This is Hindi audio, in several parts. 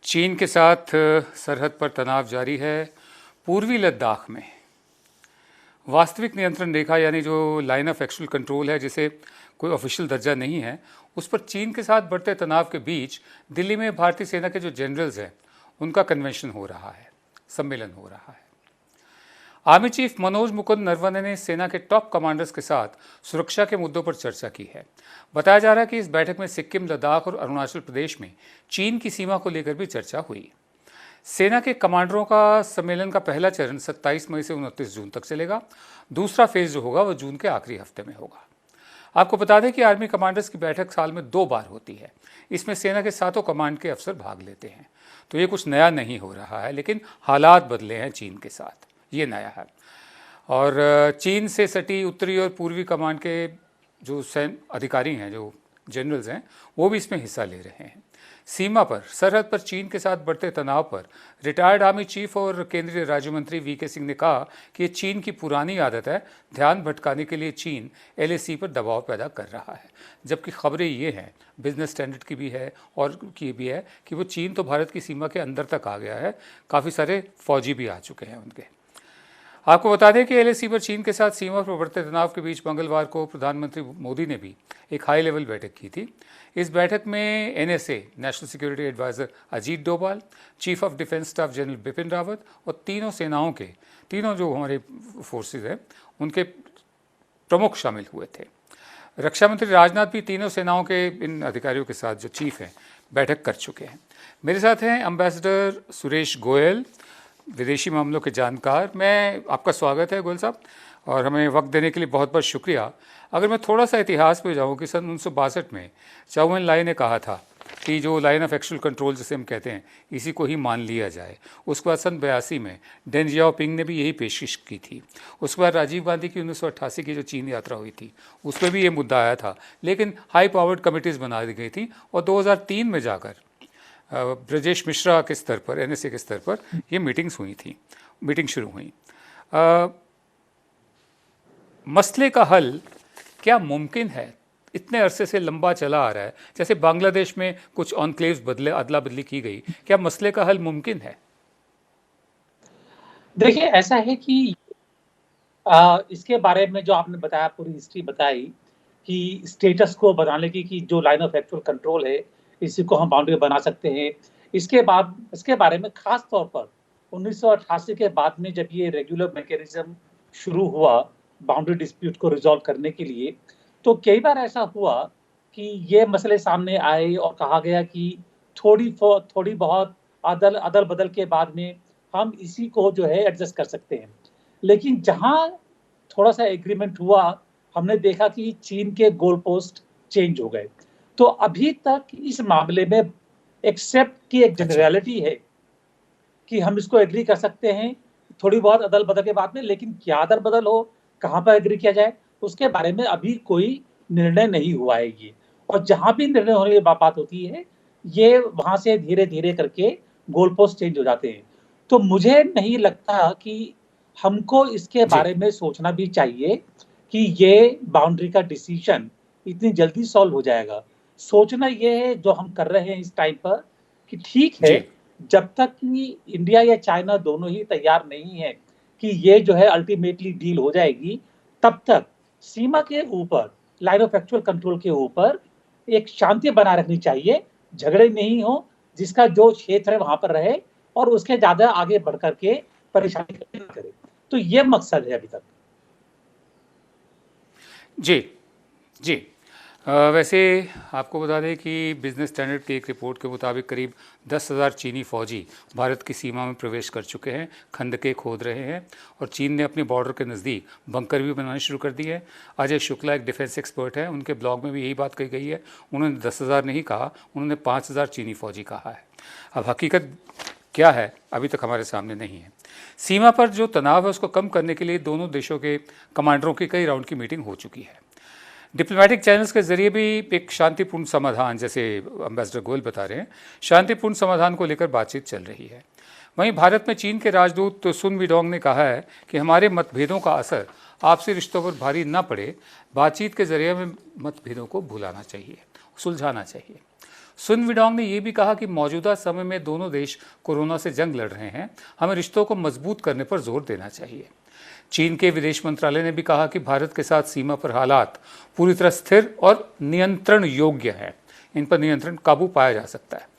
चीन के साथ सरहद पर तनाव जारी है। पूर्वी लद्दाख में वास्तविक नियंत्रण रेखा यानी जो लाइन ऑफ एक्चुअल कंट्रोल है, जिसे कोई ऑफिशियल दर्जा नहीं है, उस पर चीन के साथ बढ़ते तनाव के बीच दिल्ली में भारतीय सेना के जो जनरल्स हैं उनका कन्वेंशन हो रहा है, सम्मेलन हो रहा है। आर्मी चीफ मनोज मुकुंद नरवणे ने सेना के टॉप कमांडर्स के साथ सुरक्षा के मुद्दों पर चर्चा की है। बताया जा रहा है कि इस बैठक में सिक्किम, लद्दाख और अरुणाचल प्रदेश में चीन की सीमा को लेकर भी चर्चा हुई। सेना के कमांडरों का सम्मेलन का पहला चरण 27 मई से 29 जून तक चलेगा। दूसरा फेज जो होगा वह जून के आखिरी हफ्ते में होगा। आपको बता दें कि आर्मी कमांडर्स की बैठक साल में 2 बार होती है। इसमें सेना के सातों कमांड के अफसर भाग लेते हैं। तो ये कुछ नया नहीं हो रहा है, लेकिन हालात बदले हैं चीन के साथ, ये नया है। और चीन से सटी उत्तरी और पूर्वी कमांड के जो सैन्य अधिकारी हैं, जो जनरल्स हैं, वो भी इसमें हिस्सा ले रहे हैं। सीमा पर, सरहद पर चीन के साथ बढ़ते तनाव पर रिटायर्ड आर्मी चीफ और केंद्रीय राज्य मंत्री वीके सिंह ने कहा कि ये चीन की पुरानी आदत है। ध्यान भटकाने के लिए चीन एलएसी पर दबाव पैदा कर रहा है। जबकि खबरें ये हैं, बिजनेस स्टैंडर्ड की भी है और की भी है, कि वो चीन तो भारत की सीमा के अंदर तक आ गया है। काफ़ी सारे फौजी भी आ चुके हैं उनके। आपको बता दें कि एलएसी पर चीन के साथ सीमा पर बढ़ते तनाव के बीच मंगलवार को प्रधानमंत्री मोदी ने भी एक हाई लेवल बैठक की थी। इस बैठक में NSA national security adviser Ajit Doval, chief of defence staff general Bipin Rawat और तीनों सेनाओं के, तीनों जो हमारे फोर्सेज हैं उनके प्रमुख शामिल हुए थे। रक्षा मंत्री राजनाथ भी तीनों सेनाओं के इन अधिकारियों के साथ, जो चीफ हैं, बैठक कर चुके हैं। मेरे साथ हैं एम्बेसडर सुरेश गोयल, विदेशी मामलों के जानकार। मैं आपका स्वागत है गोयल साहब, और हमें वक्त देने के लिए बहुत बहुत शुक्रिया। अगर मैं थोड़ा सा इतिहास पे जाऊँ कि सन 1962 में चाउ एन लाई ने कहा था कि जो लाइन ऑफ एक्चुअल कंट्रोल जिसे हम कहते हैं, इसी को ही मान लिया जाए। उसके बाद सन 82 में डेन जियाओपिंग ने भी यही पेशकश की थी। उसके बाद राजीव गांधी की 1988 की जो चीन यात्रा हुई थी, उसमें भी ये मुद्दा आया था, लेकिन हाई पावर्ड कमिटीज़ बना दी गई थी। और 2003 में जाकर ब्रजेश मिश्रा के स्तर पर, एनएसए के स्तर पर ये मीटिंग शुरू हुई। मसले का हल क्या मुमकिन है? इतने अरसे से लंबा चला आ रहा है। जैसे बांग्लादेश में कुछ ऑनक्लेव्स बदले, अदला बदली की गई, क्या मसले का हल मुमकिन है? देखिए, ऐसा है कि इसके बारे में जो आपने बताया, पूरी हिस्ट्री बताई कि स्टेटस को बनाने की, कि जो लाइन ऑफ एक्चुअल कंट्रोल है, इसी को हम बाउंड्री बना सकते हैं। इसके बारे में खास तौर पर 1988 के बाद में जब ये रेगुलर मैकेनिज्म शुरू हुआ बाउंड्री डिस्प्यूट को रिजॉल्व करने के लिए, तो कई बार ऐसा हुआ कि ये मसले सामने आए और कहा गया कि थोड़ी बहुत अदल बदल के बाद में हम इसी को जो है एडजस्ट कर सकते हैं। लेकिन जहां थोड़ा सा एग्रीमेंट हुआ, हमने देखा कि चीन के गोल पोस्ट चेंज हो गए। तो अभी तक इस मामले में एक्सेप्ट की एक जनरलिटी है कि हम इसको एग्री कर सकते हैं थोड़ी बहुत अदल बदल के बाद में, लेकिन क्या अदल बदल हो, कहाँ पर एग्री किया जाए, उसके बारे में अभी कोई निर्णय नहीं हुआ है ये। और जहां भी निर्णय होने की बात होती है, ये वहां से धीरे धीरे करके गोल पोस्ट चेंज हो जाते हैं। तो मुझे नहीं लगता कि हमको इसके बारे में सोचना भी चाहिए कि ये बाउंड्री का डिसीजन इतनी जल्दी सॉल्व हो जाएगा। सोचना ये है जो हम कर रहे हैं इस टाइम पर, कि ठीक है, जब तक कि इंडिया या चाइना दोनों ही तैयार नहीं है कि ये जो है अल्टीमेटली डील हो जाएगी, तब तक सीमा के ऊपर, लाइन ऑफ एक्चुअल कंट्रोल के ऊपर एक शांति बनाए रखनी चाहिए। झगड़े नहीं हो, जिसका जो क्षेत्र है वहां पर रहे और उसके ज्यादा आगे बढ़ करके परेशानी न करे। तो ये मकसद है अभी तक। जी। वैसे आपको बता दें कि बिजनेस स्टैंडर्ड की एक रिपोर्ट के मुताबिक करीब 10,000 चीनी फौजी भारत की सीमा में प्रवेश कर चुके हैं, खंदकें खोद रहे हैं, और चीन ने अपने बॉर्डर के नज़दीक बंकर भी बनाने शुरू कर दिए हैं। अजय शुक्ला एक डिफेंस एक्सपर्ट है, उनके ब्लॉग में भी यही बात कही गई है। उन्होंने 10,000 नहीं कहा, उन्होंने 5,000 चीनी फौजी कहा है। अब हकीकत क्या है अभी तक हमारे सामने नहीं है। सीमा पर जो तनाव है उसको कम करने के लिए दोनों देशों के कमांडरों की कई राउंड की मीटिंग हो चुकी है। डिप्लोमेटिक चैनल्स के जरिए भी एक शांतिपूर्ण समाधान, जैसे एम्बेसडर गोयल बता रहे हैं, शांतिपूर्ण समाधान को लेकर बातचीत चल रही है। वहीं भारत में चीन के राजदूत सुन विडोंग ने कहा है कि हमारे मतभेदों का असर आपसी रिश्तों पर भारी न पड़े, बातचीत के जरिए हमें मतभेदों को भुलाना चाहिए, सुलझाना चाहिए। सुन विडोंग ने यह भी कहा कि मौजूदा समय में दोनों देश कोरोना से जंग लड़ रहे हैं, हमें रिश्तों को मजबूत करने पर जोर देना चाहिए। चीन के विदेश मंत्रालय ने भी कहा कि भारत के साथ सीमा पर हालात पूरी तरह स्थिर और नियंत्रण योग्य है, इन पर नियंत्रण काबू पाया जा सकता है।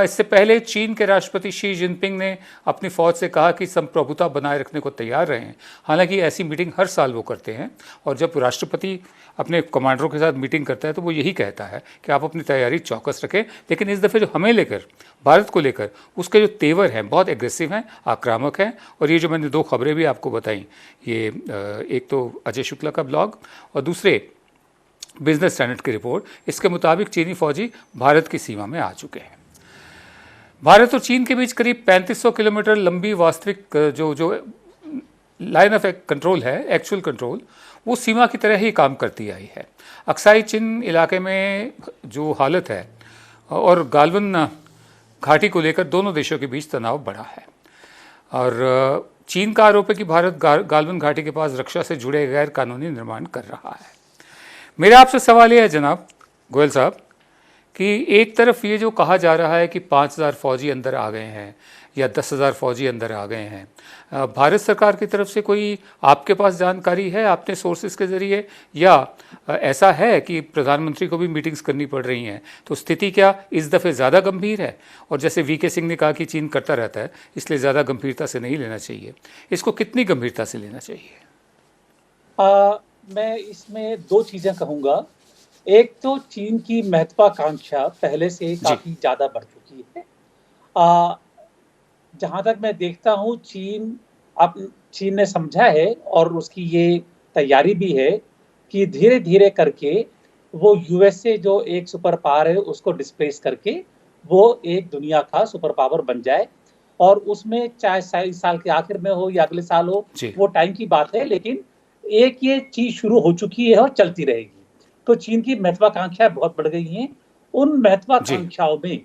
इससे पहले चीन के राष्ट्रपति शी जिनपिंग ने अपनी फौज से कहा कि संप्रभुता बनाए रखने को तैयार रहें। हालांकि ऐसी मीटिंग हर साल वो करते हैं और जब राष्ट्रपति अपने कमांडरों के साथ मीटिंग करता है तो वो यही कहता है कि आप अपनी तैयारी चौकस रखें। लेकिन इस दफ़े जो हमें लेकर, भारत को लेकर उसके जो तेवर हैं बहुत एग्रेसिव हैं, आक्रामक हैं। और ये जो मैंने दो खबरें भी आपको बताई, ये एक तो अजय शुक्ला का ब्लॉग और दूसरे बिजनेस स्टैंडर्ड की रिपोर्ट, इसके मुताबिक चीनी फौजी भारत की सीमा में आ चुके हैं। भारत और चीन के बीच करीब 3500 किलोमीटर लंबी वास्तविक जो लाइन ऑफ कंट्रोल है, एक्चुअल कंट्रोल, वो सीमा की तरह ही काम करती आई है। अक्साई चिन इलाके में जो हालत है और गालवन घाटी को लेकर दोनों देशों के बीच तनाव बढ़ा है। और चीन का आरोप है कि भारत गालवन घाटी के पास रक्षा से जुड़े गैर कानूनी निर्माण कर रहा है। मेरा आपसे सवाल यह है जनाब गोयल साहब कि एक तरफ ये जो कहा जा रहा है कि 5000 फौजी अंदर आ गए हैं या 10,000 फौजी अंदर आ गए हैं, भारत सरकार की तरफ से कोई आपके पास जानकारी है आपने सोर्सेज के ज़रिए, या ऐसा है कि प्रधानमंत्री को भी मीटिंग्स करनी पड़ रही हैं? तो स्थिति क्या इस दफ़े ज़्यादा गंभीर है? और जैसे वीके सिंह ने कहा कि चीन करता रहता है, इसलिए ज़्यादा गंभीरता से नहीं लेना चाहिए, इसको कितनी गंभीरता से लेना चाहिए? मैं इसमें दो चीज़ें कहूँगा। एक तो चीन की महत्वाकांक्षा पहले से काफ़ी ज़्यादा बढ़ चुकी है। जहाँ तक मैं देखता हूँ चीन ने समझा है और उसकी ये तैयारी भी है कि धीरे धीरे करके वो यूएसए जो एक सुपर पावर है उसको डिस्प्लेस करके वो एक दुनिया का सुपर पावर बन जाए। और उसमें चाहे इस साल के आखिर में हो या अगले साल हो, वो टाइम की बात है, लेकिन एक ये चीज शुरू हो चुकी है और चलती रहेगी। तो चीन की महत्वाकांक्षाएं बहुत बढ़ गई हैं। उन महत्वाकांक्षाओं में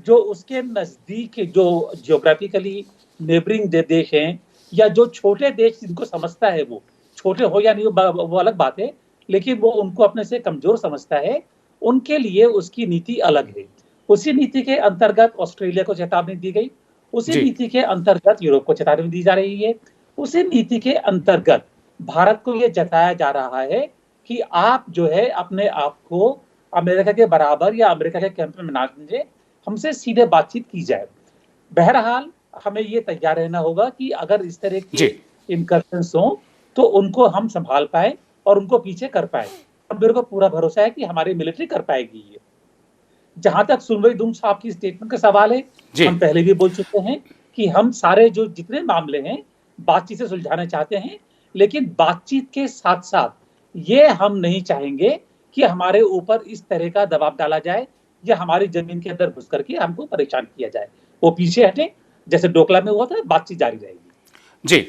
जो उसके नजदीक जो जियोग्राफिकली नेबरिंग देश हैं या जो छोटे देश जिनको समझता है, वो छोटे हो या नहीं वो अलग बात है, लेकिन वो उनको अपने से कमजोर समझता है, उनके लिए उसकी नीति अलग है। उसी नीति के अंतर्गत ऑस्ट्रेलिया को चेतावनी दी गई, उसी नीति के अंतर्गत यूरोप को चेतावनी दी जा रही है, उसी नीति के अंतर्गत भारत को यह जताया जा रहा है कि आप जो है अपने आप को अमेरिका के बराबर या अमेरिका के कैंप में ना समझे, हमसे सीधे बातचीत की जाए। बहरहाल हमें ये तैयार रहना होगा कि अगर इस तरह के इनकर्शंस हो तो उनको हम संभाल पाए और उनको पीछे कर पाए। अब मेरे को पूरा भरोसा है कि हमारी मिलिट्री कर पाएगी ये। जहां तक सुनवई दुंग साहब की स्टेटमेंट का सवाल है, हम पहले भी बोल चुके हैं कि हम सारे जो जितने मामले हैं बातचीत से सुलझाना चाहते हैं, लेकिन बातचीत के साथ साथ ये हम नहीं चाहेंगे कि हमारे ऊपर इस तरह का दबाव डाला जाए या हमारी जमीन के अंदर घुस करके हमको परेशान किया जाए। वो पीछे हटे, जैसे डोकला में हुआ था, बातचीत जारी रहेगी।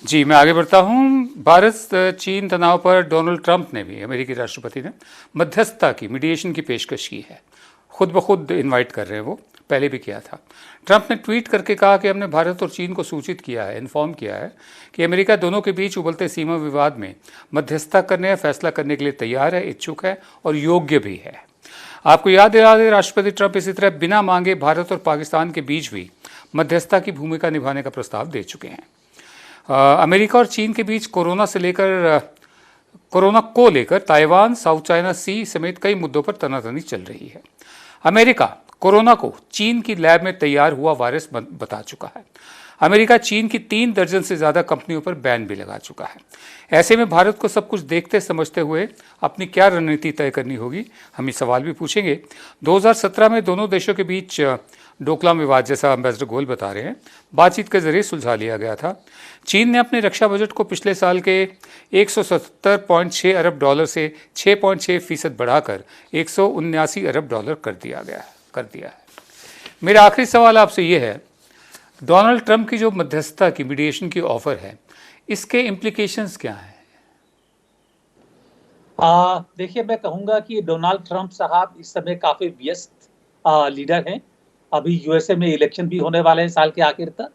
जी, मैं आगे बढ़ता हूं। भारत चीन तनाव पर डोनाल्ड ट्रंप ने भी, अमेरिकी राष्ट्रपति ने मध्यस्थता की, मीडिएशन की पेशकश की है। खुद ब खुद इनवाइट कर रहे हैं, वो पहले भी किया था। ट्रंप ने ट्वीट करके कहा कि हमने भारत और चीन को सूचित किया है, इन्फॉर्म किया है कि अमेरिका दोनों के बीच उबलते सीमा विवाद में मध्यस्थता करने या फैसला करने के लिए तैयार है, इच्छुक है और योग्य भी है। आपको याद दिला दें, राष्ट्रपति ट्रंप इसी तरह बिना मांगे भारत और पाकिस्तान के बीच भी मध्यस्थता की भूमिका निभाने का प्रस्ताव दे चुके हैं। अमेरिका और चीन के बीच कोरोना को लेकर ताइवान, साउथ चाइना सी समेत कई मुद्दों पर तनातनी चल रही है। अमेरिका कोरोना को चीन की लैब में तैयार हुआ वायरस बता चुका है। अमेरिका चीन की 3 दर्जन से ज़्यादा कंपनियों पर बैन भी लगा चुका है। ऐसे में भारत को सब कुछ देखते समझते हुए अपनी क्या रणनीति तय करनी होगी, हम ये सवाल भी पूछेंगे। 2017 में दोनों देशों के बीच डोकलाम विवाद, जैसा एम्बेसडर गोयल बता रहे हैं, बातचीत के जरिए सुलझा लिया गया था। चीन ने अपने रक्षा बजट को पिछले साल के 177.6 अरब डॉलर से 6.6% बढ़ाकर 179 अरब डॉलर कर दिया है। मेरा आखिरी सवाल आपसे ये है, डोनाल्ड ट्रंप की जो मध्यस्थता की, मीडिएशन की ऑफर है, इसके इम्प्लीकेशंस क्या हैं? देखिए, मैं कहूँगा कि डोनाल्ड ट्रंप साहब इस समय काफ़ी व्यस्त लीडर हैं। अभी यूएसए में इलेक्शन भी होने वाले हैं साल के आखिर तक,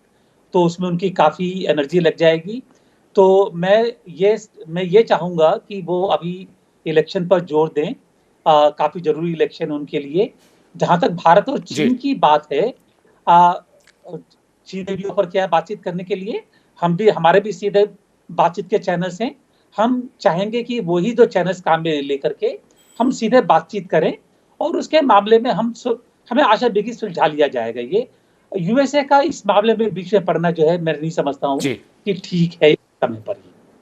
तो उसमें उनकी काफ़ी एनर्जी लग जाएगी। तो मैं ये चाहूँगा कि वो अभी इलेक्शन पर जोर दें, काफी जरूरी इलेक्शन उनके लिए। जहां तक भारत और जी चीन की बात है, आ, चीन रेडियो पर क्या है बातचीत करने के लिए, हम भी, हमारे भी सीधे बातचीत के चैनल्स हैं। हम चाहेंगे कि वही दो चैनल्स काम में लेकर के हम सीधे बातचीत करें, और उसके मामले में हमें आशा बेगी सुलझा लिया जाएगा। ये यूएसए का इस मामले में बीच में पड़ना जो है, मैं नहीं समझता हूँ जी। कि ठीक है समय पर ही।